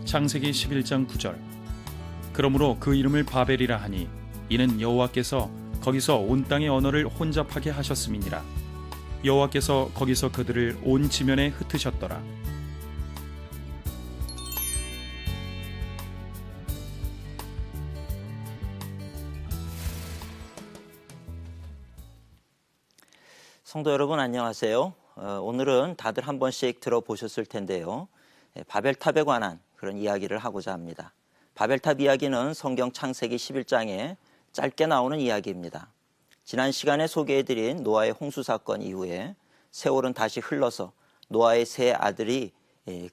창세기 11장 9절. 그러므로 그 이름을 바벨이라 하니 이는 여호와께서 거기서 온 땅의 언어를 혼잡하게 하셨음이니라. 여호와께서 거기서 그들을 온 지면에 흩으셨더라. 성도 여러분 안녕하세요. 오늘은 다들 한 번씩 들어보셨을 텐데요. 바벨탑에 관한 그런 이야기를 하고자 합니다. 바벨탑 이야기는 성경 창세기 11장에 짧게 나오는 이야기입니다. 지난 시간에 소개해드린 노아의 홍수 사건 이후에 세월은 다시 흘러서 노아의 세 아들이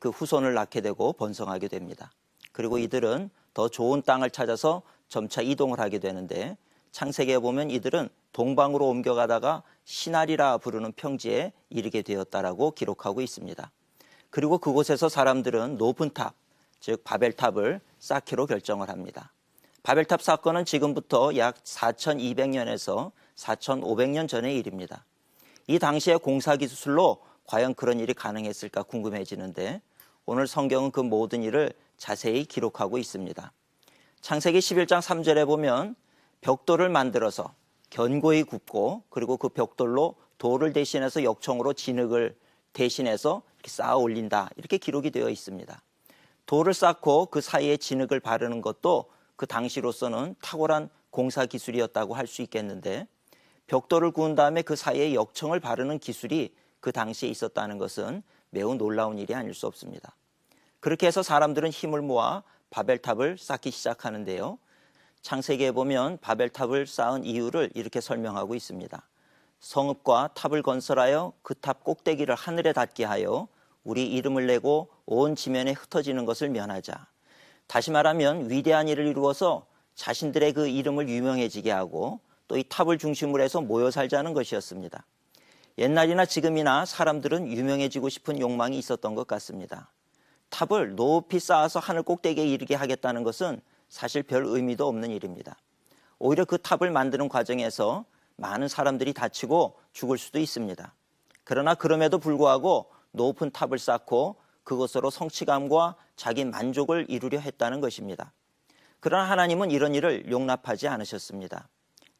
그 후손을 낳게 되고 번성하게 됩니다. 그리고 이들은 더 좋은 땅을 찾아서 점차 이동을 하게 되는데 창세기에 보면 이들은 동방으로 옮겨가다가 시날이라 부르는 평지에 이르게 되었다라고 기록하고 있습니다. 그리고 그곳에서 사람들은 높은 탑, 즉 바벨탑을 쌓기로 결정을 합니다. 바벨탑 사건은 지금부터 약 4200년에서 4500년 전의 일입니다. 이 당시의 공사 기술로 과연 그런 일이 가능했을까 궁금해지는데 오늘 성경은 그 모든 일을 자세히 기록하고 있습니다. 창세기 11장 3절에 보면 벽돌을 만들어서 견고히 굽고 그리고 그 벽돌로 돌을 대신해서 역청으로 진흙을 대신해서 이렇게 쌓아 올린다 이렇게 기록이 되어 있습니다. 돌을 쌓고 그 사이에 진흙을 바르는 것도 그 당시로서는 탁월한 공사 기술이었다고 할 수 있겠는데 벽돌을 구운 다음에 그 사이에 역청을 바르는 기술이 그 당시에 있었다는 것은 매우 놀라운 일이 아닐 수 없습니다. 그렇게 해서 사람들은 힘을 모아 바벨탑을 쌓기 시작하는데요. 창세기에 보면 바벨탑을 쌓은 이유를 이렇게 설명하고 있습니다. 성읍과 탑을 건설하여 그 탑 꼭대기를 하늘에 닿게 하여 우리 이름을 내고 온 지면에 흩어지는 것을 면하자. 다시 말하면 위대한 일을 이루어서 자신들의 그 이름을 유명해지게 하고 또 이 탑을 중심으로 해서 모여 살자는 것이었습니다. 옛날이나 지금이나 사람들은 유명해지고 싶은 욕망이 있었던 것 같습니다. 탑을 높이 쌓아서 하늘 꼭대기에 이르게 하겠다는 것은 사실 별 의미도 없는 일입니다. 오히려 그 탑을 만드는 과정에서 많은 사람들이 다치고 죽을 수도 있습니다. 그러나 그럼에도 불구하고 높은 탑을 쌓고 그것으로 성취감과 자기 만족을 이루려 했다는 것입니다. 그러나 하나님은 이런 일을 용납하지 않으셨습니다.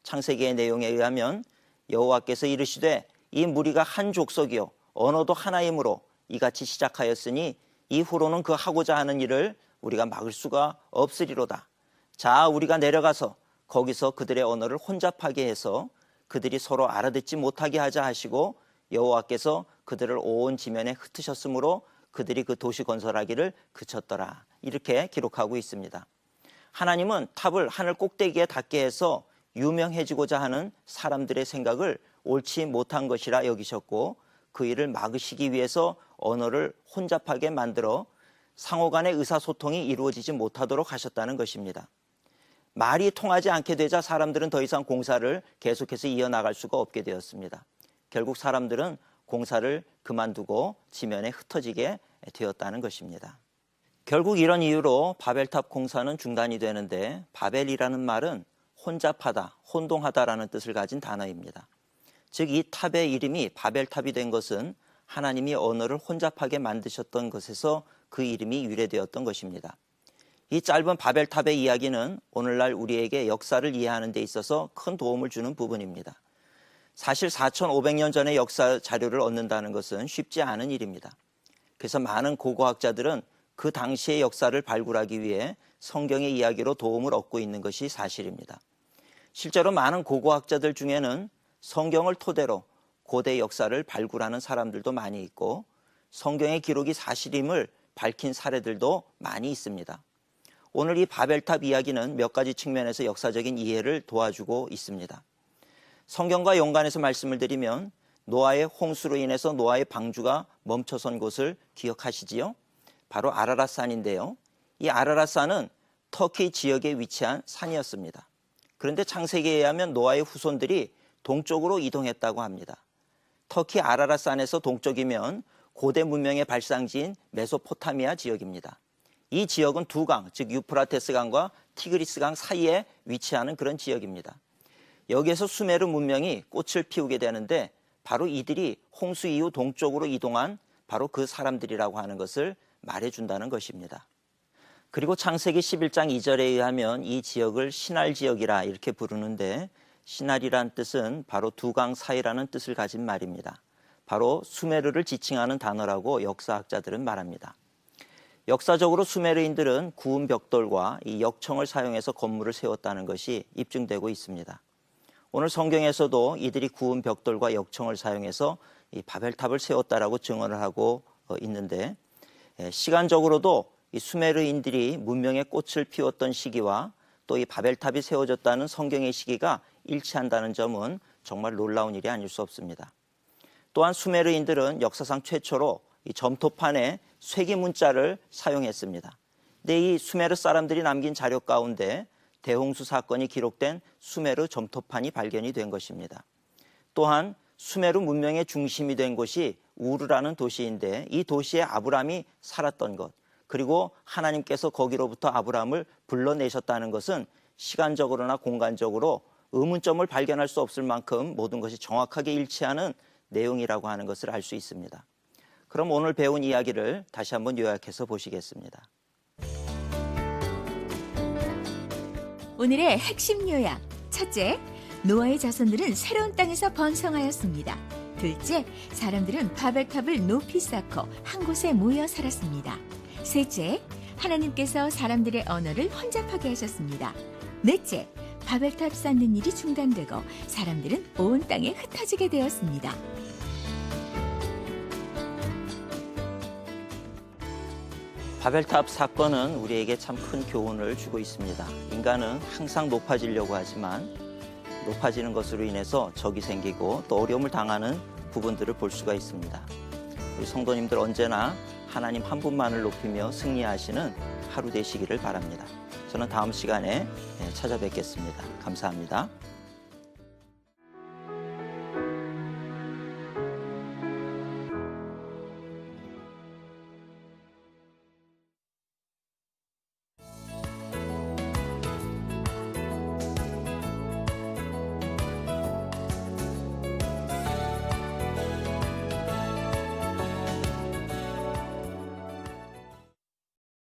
창세기의 내용에 의하면 여호와께서 이르시되 이 무리가 한 족속이요 언어도 하나이므로 이같이 시작하였으니 이후로는 그 하고자 하는 일을 우리가 막을 수가 없으리로다. 자, 우리가 내려가서 거기서 그들의 언어를 혼잡하게 해서 그들이 서로 알아듣지 못하게 하자 하시고 여호와께서 그들을 온 지면에 흩으셨으므로 그들이 그 도시 건설하기를 그쳤더라. 이렇게 기록하고 있습니다. 하나님은 탑을 하늘 꼭대기에 닿게 해서 유명해지고자 하는 사람들의 생각을 옳지 못한 것이라 여기셨고 그 일을 막으시기 위해서 언어를 혼잡하게 만들어 상호 간의 의사소통이 이루어지지 못하도록 하셨다는 것입니다. 말이 통하지 않게 되자 사람들은 더 이상 공사를 계속해서 이어나갈 수가 없게 되었습니다. 결국 사람들은 공사를 그만두고 지면에 흩어지게 되었다는 것입니다. 결국 이런 이유로 바벨탑 공사는 중단이 되는데 바벨이라는 말은 혼잡하다, 혼동하다라는 뜻을 가진 단어입니다. 즉 이 탑의 이름이 바벨탑이 된 것은 하나님이 언어를 혼잡하게 만드셨던 것에서 그 이름이 유래되었던 것입니다. 이 짧은 바벨탑의 이야기는 오늘날 우리에게 역사를 이해하는 데 있어서 큰 도움을 주는 부분입니다. 사실 4,500년 전의 역사 자료를 얻는다는 것은 쉽지 않은 일입니다. 그래서 많은 고고학자들은 그 당시의 역사를 발굴하기 위해 성경의 이야기로 도움을 얻고 있는 것이 사실입니다. 실제로 많은 고고학자들 중에는 성경을 토대로 고대 역사를 발굴하는 사람들도 많이 있고 성경의 기록이 사실임을 밝힌 사례들도 많이 있습니다. 오늘 이 바벨탑 이야기는 몇 가지 측면에서 역사적인 이해를 도와주고 있습니다. 성경과 연관해서 말씀을 드리면 노아의 홍수로 인해서 노아의 방주가 멈춰선 곳을 기억하시지요? 바로 아라랏산인데요. 이 아라랏산은 터키 지역에 위치한 산이었습니다. 그런데 창세기에 의하면 노아의 후손들이 동쪽으로 이동했다고 합니다. 터키 아라랏산에서 동쪽이면 고대 문명의 발상지인 메소포타미아 지역입니다. 이 지역은 두 강, 즉 유프라테스 강과 티그리스 강 사이에 위치하는 그런 지역입니다. 여기에서 수메르 문명이 꽃을 피우게 되는데 바로 이들이 홍수 이후 동쪽으로 이동한 바로 그 사람들이라고 하는 것을 말해준다는 것입니다. 그리고 창세기 11장 2절에 의하면 이 지역을 신할 지역이라 이렇게 부르는데 신할이란 뜻은 바로 두 강 사이라는 뜻을 가진 말입니다. 바로 수메르를 지칭하는 단어라고 역사학자들은 말합니다. 역사적으로 수메르인들은 구운 벽돌과 이 역청을 사용해서 건물을 세웠다는 것이 입증되고 있습니다. 오늘 성경에서도 이들이 구운 벽돌과 역청을 사용해서 이 바벨탑을 세웠다라고 증언을 하고 있는데 시간적으로도 이 수메르인들이 문명의 꽃을 피웠던 시기와 또 이 바벨탑이 세워졌다는 성경의 시기가 일치한다는 점은 정말 놀라운 일이 아닐 수 없습니다. 또한 수메르인들은 역사상 최초로 이 점토판에 쇠기 문자를 사용했습니다. 근데 이 수메르 사람들이 남긴 자료 가운데 대홍수 사건이 기록된 수메르 점토판이 발견이 된 것입니다. 또한 수메르 문명의 중심이 된 곳이 우르라는 도시인데 이 도시에 아브람이 살았던 것, 그리고 하나님께서 거기로부터 아브람을 불러내셨다는 것은 시간적으로나 공간적으로 의문점을 발견할 수 없을 만큼 모든 것이 정확하게 일치하는 내용이라고 하는 것을 알 수 있습니다. 그럼 오늘 배운 이야기를 다시 한번 요약해서 보시겠습니다. 오늘의 핵심 요약. 첫째, 노아의 자손들은 새로운 땅에서 번성하였습니다. 둘째, 사람들은 바벨탑을 높이 쌓고 한 곳에 모여 살았습니다. 셋째, 하나님께서 사람들의 언어를 혼잡하게 하셨습니다. 넷째, 바벨탑 쌓는 일이 중단되고 사람들은 온 땅에 흩어지게 되었습니다. 바벨탑 사건은 우리에게 참 큰 교훈을 주고 있습니다. 인간은 항상 높아지려고 하지만 높아지는 것으로 인해서 적이 생기고 또 어려움을 당하는 부분들을 볼 수가 있습니다. 우리 성도님들 언제나 하나님 한 분만을 높이며 승리하시는 하루 되시기를 바랍니다. 저는 다음 시간에 찾아뵙겠습니다. 감사합니다.